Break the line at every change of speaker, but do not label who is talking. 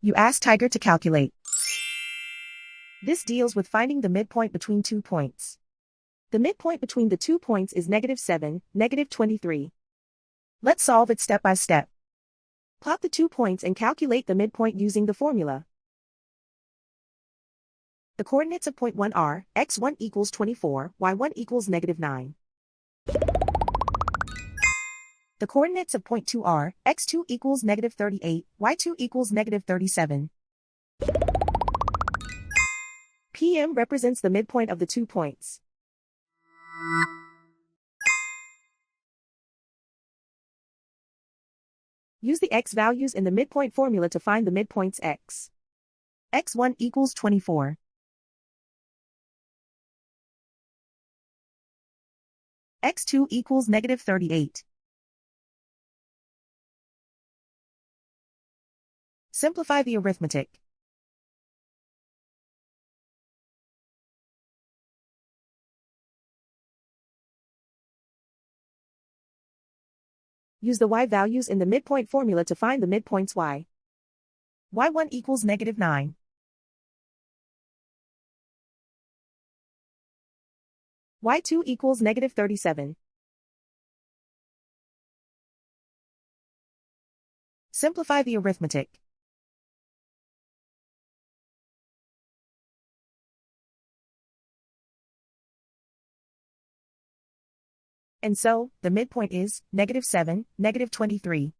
You ask Tiger to calculate. This deals with finding the midpoint between 2 points. The midpoint between the 2 points is -7, -23. Let's solve it step by step. Plot the 2 points and calculate the midpoint using the formula. The coordinates of point 1 are, x1 equals 24, y1 equals -9. The coordinates of point 2 are, x2 equals -38, y2 equals -37. PM represents the midpoint of the 2 points. Use the x values in the midpoint formula to find the midpoints x. x1 equals 24. x2 equals -38. Simplify the arithmetic. Use the y values in the midpoint formula to find the midpoints y. y1 equals -9. y2 equals -37. Simplify the arithmetic. And so, the midpoint is -7, -23.